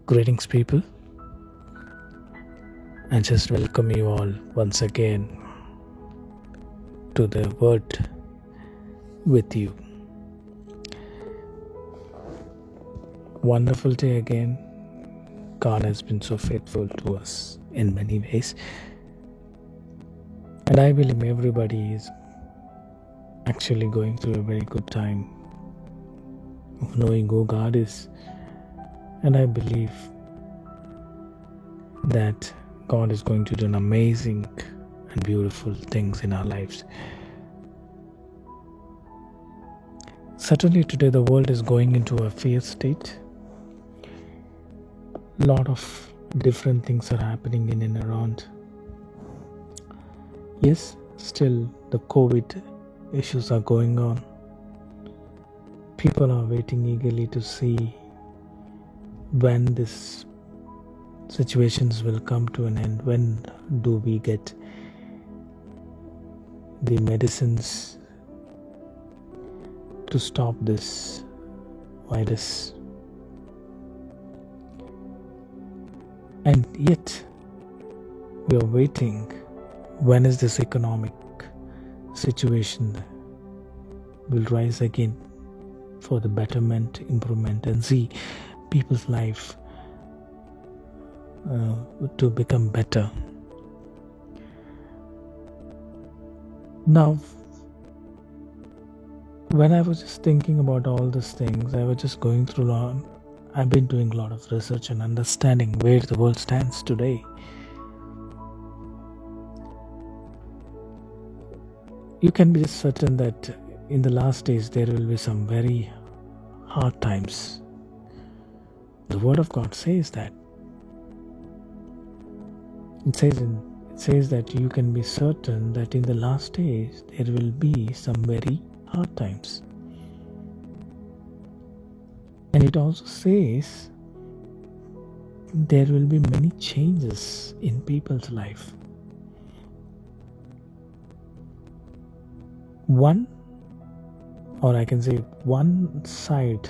Greetings, people. I just welcome you all once again to the Word with you. Wonderful day again. God has been so faithful to us in many ways. And I believe everybody is actually going through a very good time of knowing who God is. And I believe that God is going to do an amazing and beautiful things in our lives. Certainly today the world is going into a fear state. A lot of different things are happening in and around. Yes, still the COVID issues are going on. People are waiting eagerly to see when these situations will come to an end. When do we get the medicines to stop this virus? And yet we are waiting, when is this economic situation will rise again for the betterment, improvement, and see people's life to become better. Now, when I was just thinking about all these things, I was just going through I've been doing a lot of research and understanding where the world stands today. You can be certain that in the last days there will be some very hard times. The Word of God says that. It says that you can be certain that in the last days there will be some very hard times. And it also says there will be many changes in people's life. One side,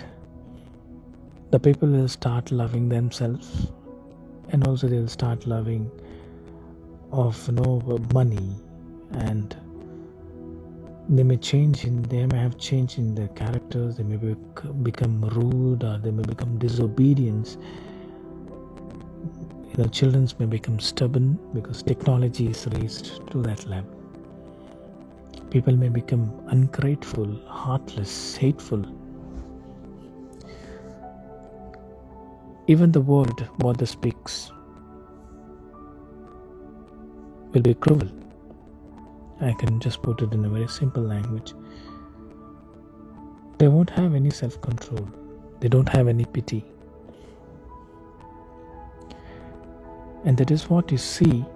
the people will start loving themselves, and also they'll start loving of money, and they may have change in their characters. They may become rude, or they may become disobedient. Children may become stubborn because technology is raised to that level. People may become ungrateful, heartless, hateful. Even the word what they speaks will be cruel. I can just put it in a very simple language. They won't have any self-control. They don't have any pity. And that is what you see,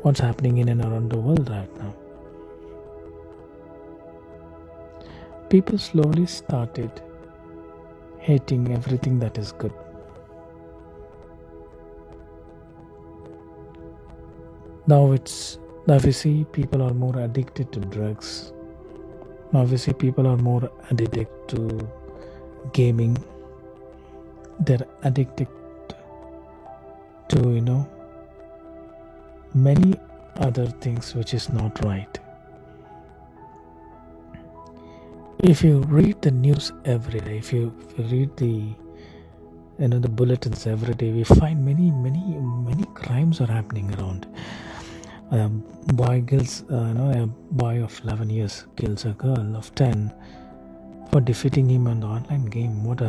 what's happening in and around the world right now. People slowly started hating everything that is good. Now we see people are more addicted to drugs. Now we see people are more addicted to gaming. They're addicted to many other things which is not right. If you read the news every day, if you read the bulletins every day, we find many crimes are happening around. A boy of 11 years kills a girl of 10 for defeating him on the online game. When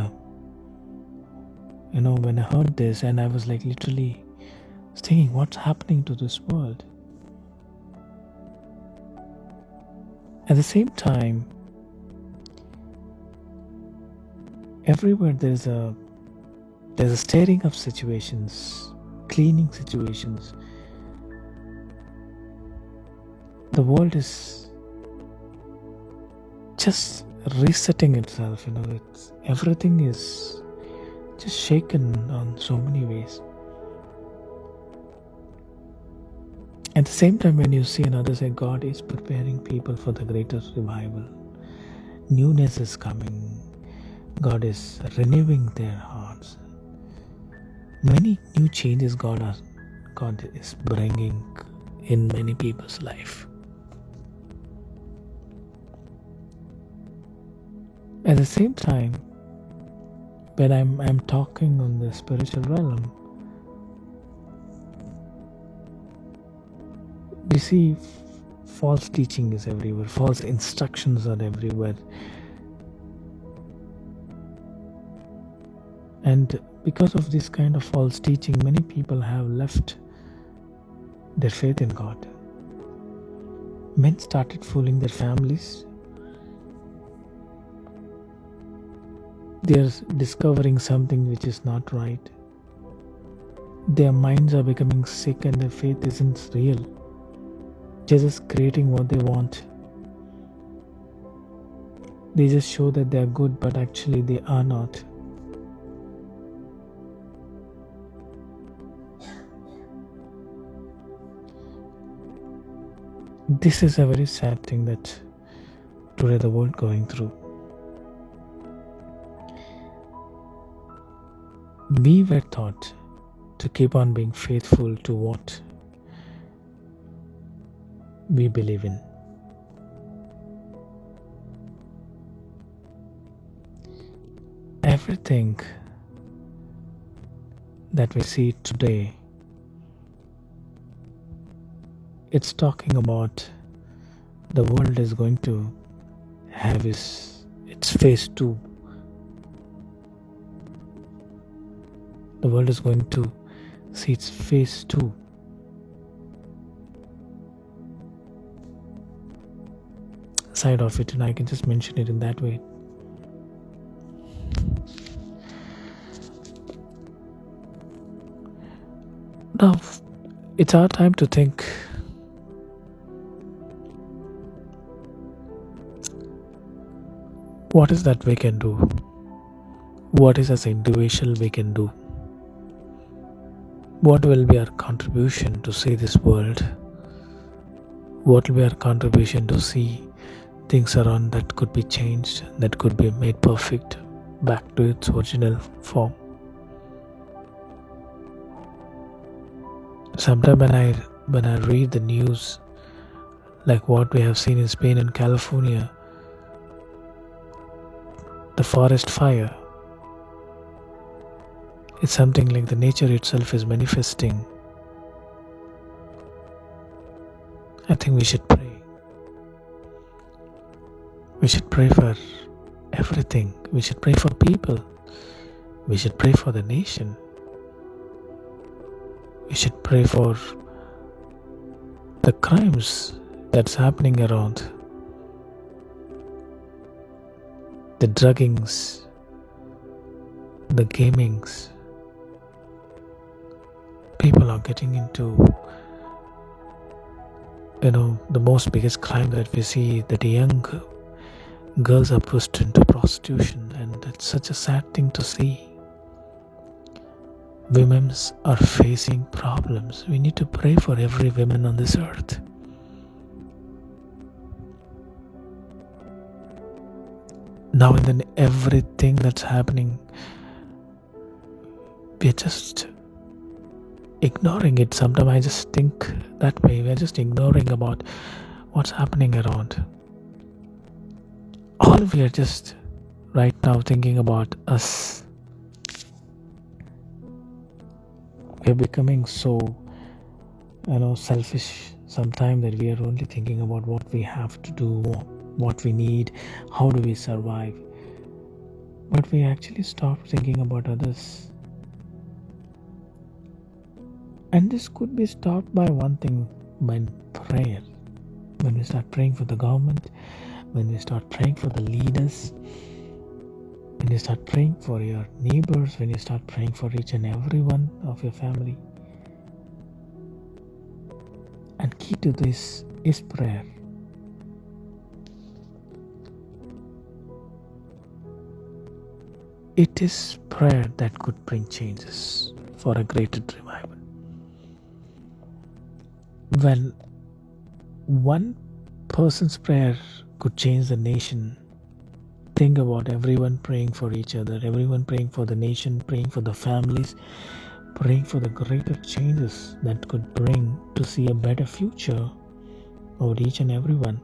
I heard this, and I was literally thinking, what's happening to this world? At the same time, everywhere there's a stirring of situations, cleaning situations. The world is just resetting itself. Everything is just shaken on so many ways. At the same time, when you see another say, God is preparing people for the greatest revival. Newness is coming. God is renewing their hearts. Many new changes God is bringing in many people's life. At the same time, when I'm talking on the spiritual realm, we see false teaching is everywhere, false instructions are everywhere. And because of this kind of false teaching, many people have left their faith in God. Men started fooling their families. They're discovering something which is not right. Their minds are becoming sick and their faith isn't real. They're just creating what they want. They just show that they are good, but actually they are not. This is a very sad thing that today the world going through. We were taught to keep on being faithful to what we believe in. Everything that we see today, it's talking about the world is going to have its phase 2. The world is going to see its phase 2. Side of it, and I can just mention it in that way. Now, it's our time to think. What is that we can do? What is as an individual we can do? What will be our contribution to see this world? What will be our contribution to see things around that could be changed, that could be made perfect, back to its original form? Sometimes when I read the news, like what we have seen in Spain and California, the forest fire, it's something like the nature itself is manifesting. I think we should pray. We should pray for everything. We should pray for people. We should pray for the nation. We should pray for the crimes that's happening around. The druggings, the gamings. People are getting into, the most biggest crime that we see, that young girls are pushed into prostitution, and it's such a sad thing to see. Women are facing problems. We need to pray for every woman on this earth. Now and then everything that's happening, we're just ignoring it. Sometimes I just think that way. We're just ignoring about what's happening around. All we are just right now thinking about us. We're becoming so, selfish sometimes, that we are only thinking about what we have to do, what we need, how do we survive. But we actually stop thinking about others. And this could be stopped by one thing, by prayer. When we start praying for the government, when we start praying for the leaders, when you start praying for your neighbors, when you start praying for each and every one of your family. And key to this is prayer. It is prayer that could bring changes for a greater revival. When one person's prayer could change the nation, think about everyone praying for each other, everyone praying for the nation, praying for the families, praying for the greater changes that could bring to see a better future over each and everyone.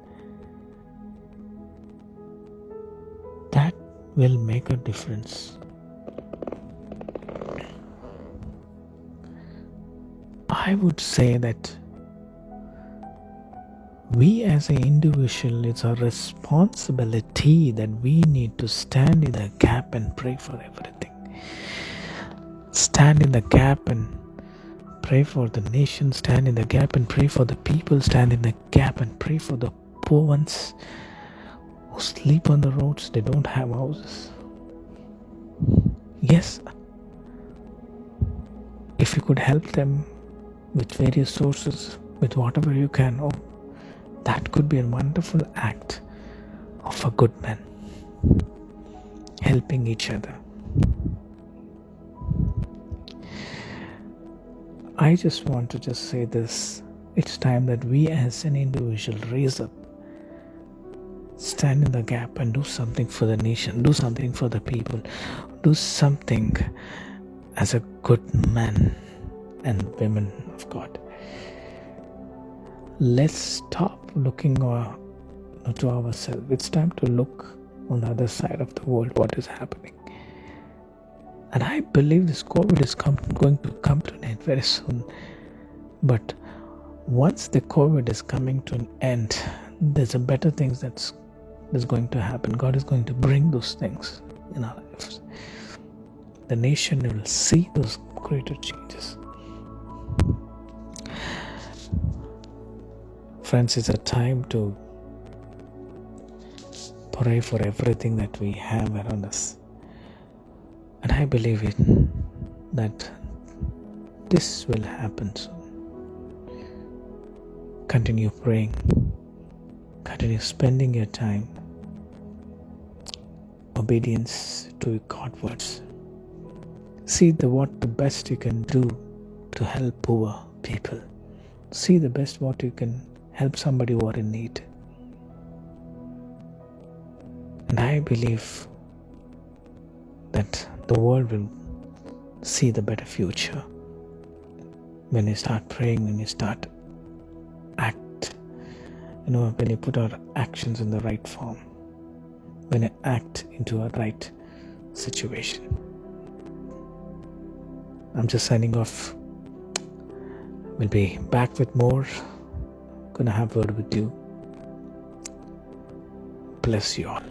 That will make a difference. I would say that we as an individual, it's our responsibility that we need to stand in the gap and pray for everything. Stand in the gap and pray for the nation, stand in the gap and pray for the people, stand in the gap and pray for the poor ones who sleep on the roads, they don't have houses. Yes, if you could help them with various sources, with whatever you can, that could be a wonderful act of a good man, helping each other. I just want to say this. It's time that we as an individual raise up, stand in the gap and do something for the nation, do something for the people, do something as a good man and women of God. Let's stop looking to ourselves. It's time to look on the other side of the world, what is happening. And I believe this COVID is going to come to an end very soon. But once the COVID is coming to an end, there's a better things that's going to happen. God is going to bring those things in our lives. The nation will see those greater changes. Friends, it's a time to pray for everything that we have around us. And I believe that this will happen soon. Continue praying. Continue spending your time. Obedience to God's words. See what the best you can do to help poor people. See the best what you can help somebody who are in need. And I believe that the world will see the better future when you start praying, when you start when you put our actions in the right form, when you act into a right situation. I'm just signing off. We'll be back with more. Gonna have a word with you. Bless you all.